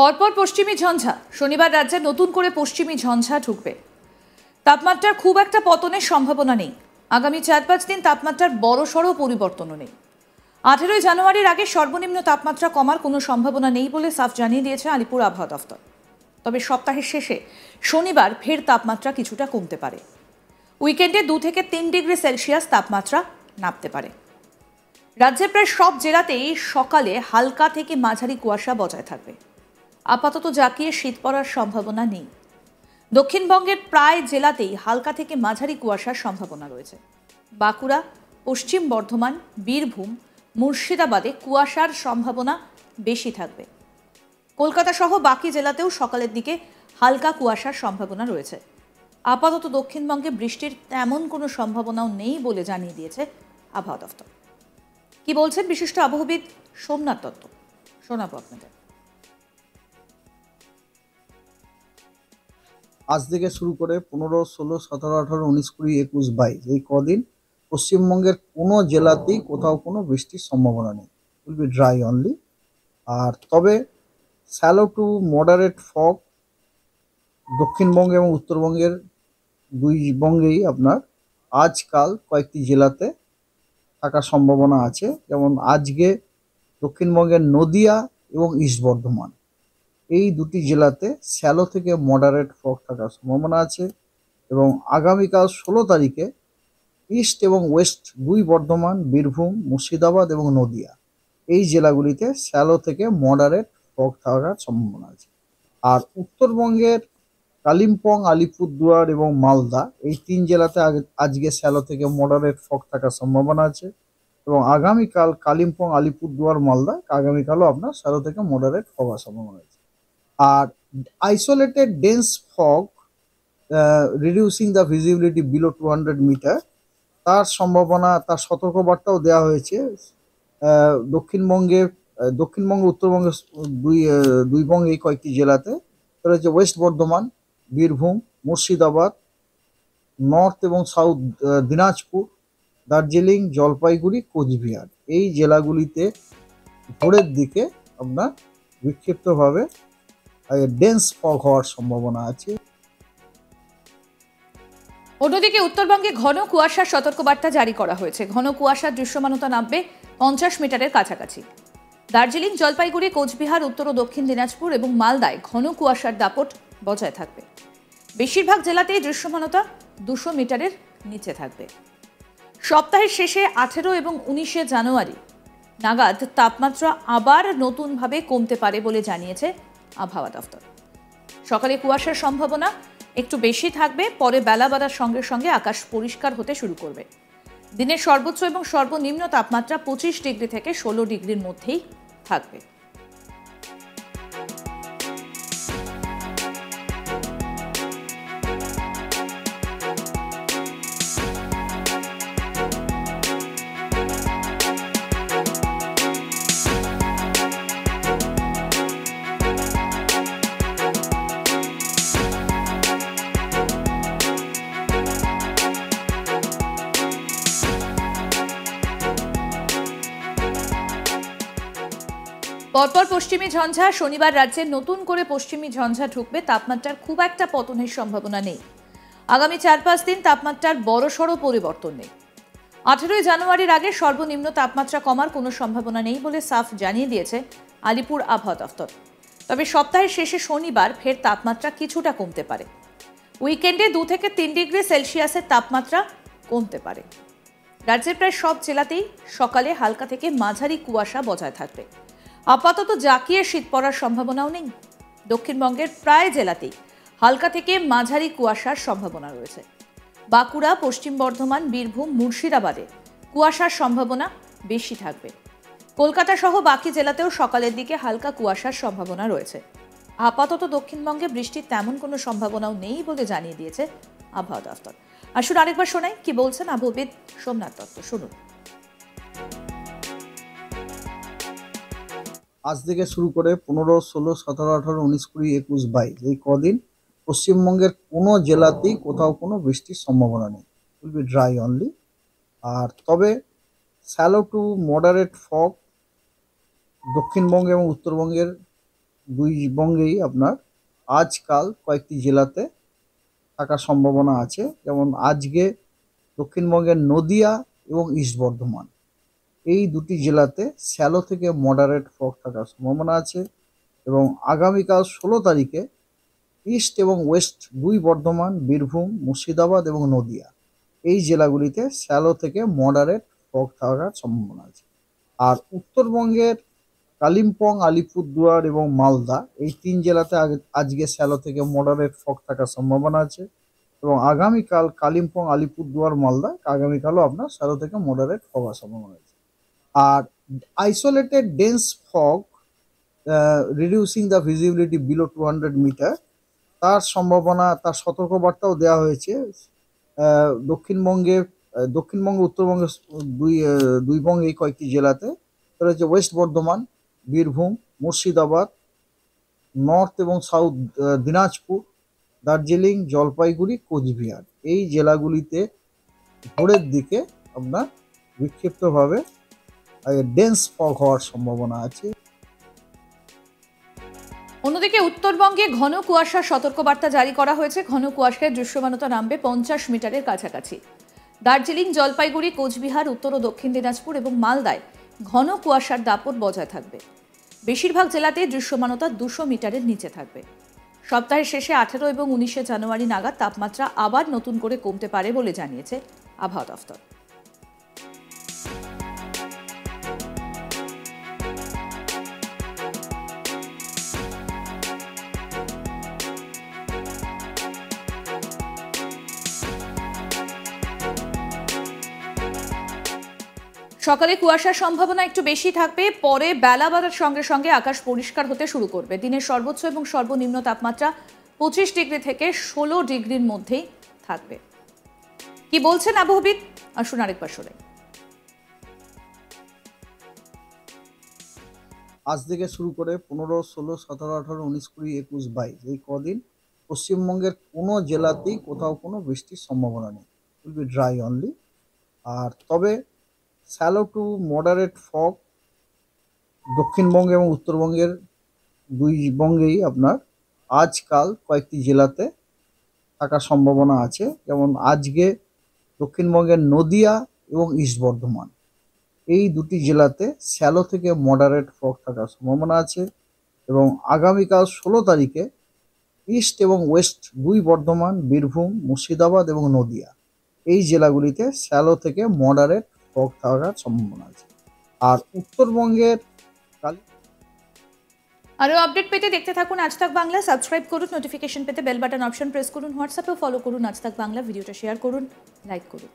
পরপর পশ্চিমী ঝঞ্ঝা। শনিবার রাজ্যে নতুন করে পশ্চিমী ঝঞ্ঝা ঢুকবে। তাপমাত্রার খুব একটা পতনের সম্ভাবনা নেই। আগামী 4-5 দিন তাপমাত্রার বড়সড় পরিবর্তনও নেই। 18 জানুয়ারির আগে সর্বনিম্ন তাপমাত্রা কমার কোনো সম্ভাবনা নেই বলে সাফ জানিয়ে দিয়েছে আলিপুর আবহাওয়া দফতর। তবে সপ্তাহের শেষে শনিবার ফের তাপমাত্রা কিছুটা কমতে পারে। উইকেন্ডে 2 থেকে 3 ডিগ্রি সেলসিয়াস তাপমাত্রা নামতে পারে। রাজ্যের প্রায় সব জেলাতেই সকালে হালকা থেকে মাঝারি কুয়াশা বজায় থাকবে। আপাতত জাঁকিয়ে শীত পড়ার সম্ভাবনা নেই। দক্ষিণবঙ্গের প্রায় জেলাতেই হালকা থেকে মাঝারি কুয়াশার সম্ভাবনা রয়েছে। বাঁকুড়া, পশ্চিম বর্ধমান, বীরভূম, মুর্শিদাবাদে কুয়াশার সম্ভাবনা বেশি থাকবে। কলকাতা সহ বাকি জেলাতেও সকালের দিকে হালকা কুয়াশার সম্ভাবনা রয়েছে। আপাতত দক্ষিণবঙ্গে বৃষ্টির তেমন কোনো সম্ভাবনাও নেই বলে জানিয়ে দিয়েছে আবহাওয়া দফতর। কি বলছেন বিশিষ্ট আবহবিদ সোমনাথ দত্ত, শোনাবো আপনাদের। আজ থেকে শুরু করে 15, 16, 17, 18, 19, 20, 21, 22 এই কদিন পশ্চিমবঙ্গের কোনো জেলাতেই কোথাও কোনো বৃষ্টির সম্ভাবনা নেই। Will be dry only. আর তবে shallow to moderate fog Dakshinbanga এবং উত্তরবঙ্গের দুই বঙ্গেই আপনার আজকাল কয়েকটি জেলাতে থাকার সম্ভাবনা আছে। যেমন আজকে দক্ষিণবঙ্গের নদিয়া এবং ইস্ট বর্ধমান এই দুটি জেলাতে শ্যালো থেকে মডারেট ফগ থাকার সম্ভাবনা আছে। এবং আগামীকাল 16 তারিখে ইস্ট এবং ওয়েস্ট দুই বর্ধমান, বীরভূম, মুর্শিদাবাদ এবং নদিয়া এই জেলাগুলিতে শ্যালো থেকে মডারেট ফগ থাকার সম্ভাবনা আছে। আর উত্তরবঙ্গের কালিম্পং, আলিপুরদুয়ার এবং মালদা এই 3 জেলাতে আজকে শ্যালো থেকে মডারেট ফগ থাকার সম্ভাবনা আছে। এবং আগামীকাল কালিম্পং, আলিপুরদুয়ার, মালদা আগামীকালও আপনার শ্যালো থেকে মডারেট ফগ হওয়ার সম্ভাবনা আছে। আর isolated dense fog reducing the visibility below 200 metre তার সম্ভাবনা, তার সতর্কবার্তাও দেওয়া হয়েছে দক্ষিণবঙ্গ উত্তরবঙ্গের দুই বঙ্গে কয়েকটি জেলাতে। তাহলে হচ্ছে ওয়েস্ট বর্ধমান, বীরভূম, মুর্শিদাবাদ, নর্থ এবং সাউথ দিনাজপুর, দার্জিলিং, জলপাইগুড়ি, কোচবিহার এই জেলাগুলিতে ভোরের দিকে আপনার বিক্ষিপ্তভাবে ডেন্স ফগ হওয়ার সম্ভাবনা আছে। অন্যদিকে উত্তরবঙ্গে ঘন কুয়াশার সতর্কবার্তা জারি করা হয়েছে। ঘন কুয়াশার দৃশ্যমানতা নামবে 50 মিটারের কাছাকাছি। দার্জিলিং, জলপাইগুড়ি, কোচবিহার, উত্তর ও দক্ষিণ দিনাজপুর এবং মালদায় ঘন কুয়াশার দাপট বজায় থাকবে। বেশিরভাগ জেলাতেই দৃশ্যমানতা 200 মিটারের নিচে থাকবে। সপ্তাহের শেষে 18 এবং 19 জানুয়ারি নাগাদ তাপমাত্রা আবার নতুনভাবে কমতে পারে বলে জানিয়েছে আবহাওয়া দফতর। সকালে কুয়াশার সম্ভাবনা একটু বেশি থাকবে, পরে বেলা বাড়ার সঙ্গে সঙ্গে আকাশ পরিষ্কার হতে শুরু করবে। দিনের সর্বোচ্চ এবং সর্বনিম্ন তাপমাত্রা 25 ডিগ্রি থেকে 16 ডিগ্রির মধ্যেই থাকবে। পরপর পশ্চিমী ঝঞ্ঝা। শনিবার রাজ্যে নতুন করে পশ্চিমী ঝঞ্ঝা ঢুকবে। তাপমাত্রার খুব একটা পতনের সম্ভাবনা নেই। আগামী 4-5 দিন তাপমাত্রার বড়সড় পরিবর্তন নেই। 18 জানুয়ারির আগে সর্বনিম্ন তাপমাত্রা কমার কোনো সম্ভাবনা নেই বলে সাফ জানিয়ে দিয়েছে আলিপুর আবহাওয়া দফতর। তবে সপ্তাহের শেষে শনিবার ফের তাপমাত্রা কিছুটা কমতে পারে। উইকেন্ডে 2 থেকে 3 ডিগ্রি সেলসিয়াসের তাপমাত্রা কমতে পারে। রাজ্যের প্রায় সব জেলাতেই সকালে হালকা থেকে মাঝারি কুয়াশা বজায় থাকবে। আপাতত জাঁকিয়ে শীত পড়ার সম্ভাবনাও নেই। দক্ষিণবঙ্গের প্রায় জেলাতেই হালকা থেকে মাঝারি কুয়াশার সম্ভাবনা রয়েছে। বাঁকুড়া, পশ্চিম বর্ধমান, বীরভূম, মুর্শিদাবাদে কুয়াশার সম্ভাবনা বেশি থাকবে। কলকাতা সহ বাকি জেলাতেও সকালের দিকে হালকা কুয়াশার সম্ভাবনা রয়েছে। আপাতত দক্ষিণবঙ্গে বৃষ্টির তেমন কোনো সম্ভাবনাও নেই বলে জানিয়ে দিয়েছে আবহাওয়া দফতর। আসুন আরেকবার শোনাই কি বলছেন আবহবিদ সোমনাথ দত্ত, শুনুন। আজ থেকে শুরু করে 15, 16, 17, 18, 19, 20, 21, 22 এই কদিন পশ্চিমবঙ্গের কোনো জেলাতেই কোথাও কোনো বৃষ্টির সম্ভাবনা নেই। Will be dry only. আর তবে shallow to moderate fog Dakshinbanga এবং উত্তরবঙ্গের দুই বঙ্গেই আপনার আজকাল কয়েকটি জেলাতে থাকার সম্ভাবনা আছে। যেমন আজকে দক্ষিণবঙ্গের নদিয়া এবং ইস্ট বর্ধমান এই দুটি জেলাতে শ্যালো থেকে মডারেট ফগ থাকার সম্ভাবনা আছে। এবং আগামীকাল 16 তারিখে ইস্ট এবং ওয়েস্ট দুই বর্ধমান, বীরভূম, মুর্শিদাবাদ এবং নদিয়া এই জেলাগুলিতে শ্যালো থেকে মডারেট ফগ থাকার সম্ভাবনা আছে। আর উত্তরবঙ্গের কালিম্পং, আলিপুরদুয়ার এবং মালদা এই তিন জেলাতে আজকে শ্যালো থেকে মডারেট ফগ থাকার সম্ভাবনা আছে। এবং আগামীকাল কালিম্পং, আলিপুরদুয়ার, মালদা আগামীকালও আপনার শ্যালো থেকে মডারেট ফগ হওয়ার সম্ভাবনা আছে। আর isolated dense fog reducing the visibility below 200 metre তার সম্ভাবনা, তার সতর্কবার্তাও দেওয়া হয়েছে। দক্ষিণবঙ্গ, উত্তরবঙ্গ দুই বঙ্গে কয়েকটি জেলাতে। সেটা হচ্ছে ওয়েস্ট বর্ধমান, বীরভূম, মুর্শিদাবাদ, নর্থ এবং সাউথ দিনাজপুর, দার্জিলিং, জলপাইগুড়ি, কোচবিহার এই জেলাগুলিতে ভোরের দিকে আপনার বিক্ষিপ্তভাবে ডেন্স ফগ হওয়ার সম্ভাবনা আছে। অন্যদিকে উত্তরবঙ্গে ঘন কুয়াশার সতর্কবার্তা জারি করা হয়েছে। ঘন কুয়াশায় দৃশ্যমানতা নামবে 50 মিটারের কাছাকাছি। দার্জিলিং, জলপাইগুড়ি, কোচবিহার, উত্তর ও দক্ষিণ দিনাজপুর এবং মালদায় ঘন কুয়াশার দাপট বজায় থাকবে। বেশিরভাগ জেলাতেই দৃশ্যমানতা 200 মিটারের নিচে থাকবে। সপ্তাহের শেষে 18 এবং 19 জানুয়ারি নাগাদ তাপমাত্রা আবার নতুন করে কমতে পারে বলে জানিয়েছে আবহাওয়া দফতর। সকালে কুয়াশার সম্ভাবনা একটু বেশি থাকবে, পরে বেলা বাড়ার সঙ্গে সঙ্গে আকাশ পরিষ্কার হতে শুরু করবে। দিনের সর্বোচ্চ এবং সর্বনিম্ন তাপমাত্রা 25 ডিগ্রি থেকে 16 ডিগ্রির মধ্যেই থাকবে। কি বলছেন আবহবিদ, আসুন আরেকবার শুনে। আজ থেকে শুরু করে 15, 16, 17, 18, 19, 20, 21, 22 এই কদিন পশ্চিমবঙ্গের কোনো জেলাতেই কোথাও কোনো বৃষ্টির সম্ভাবনা নেই। Will be dry only. আর তবে shallow to moderate fog Dakshinbanga এবং উত্তরবঙ্গের দুই বঙ্গেই আপনার আজকাল কয়েকটি জেলাতে থাকার সম্ভাবনা আছে। যেমন আজকে দক্ষিণবঙ্গের নদিয়া এবং ইস্ট বর্ধমান এই দুটি জেলাতে শ্যালো থেকে মডারেট ফগ থাকার সম্ভাবনা আছে। এবং আগামীকাল 16 তারিখে ইস্ট এবং ওয়েস্ট দুই বর্ধমান, বীরভূম, মুর্শিদাবাদ এবং নদিয়া এই জেলাগুলিতে শ্যালো থেকে মডারেট ফগ থাকার সম্ভাবনা আছে। আর উত্তরবঙ্গের আরো আপডেট পেতে দেখতে থাকুন আজ তাক বাংলা। সাবস্ক্রাইব করুন, নোটিফিকেশন পেতে বেল বাটন অপশন প্রেস করুন, হোয়াটসঅ্যাপে ফলো করুন আজ তাক বাংলা, ভিডিওটা শেয়ার করুন, লাইক করুন।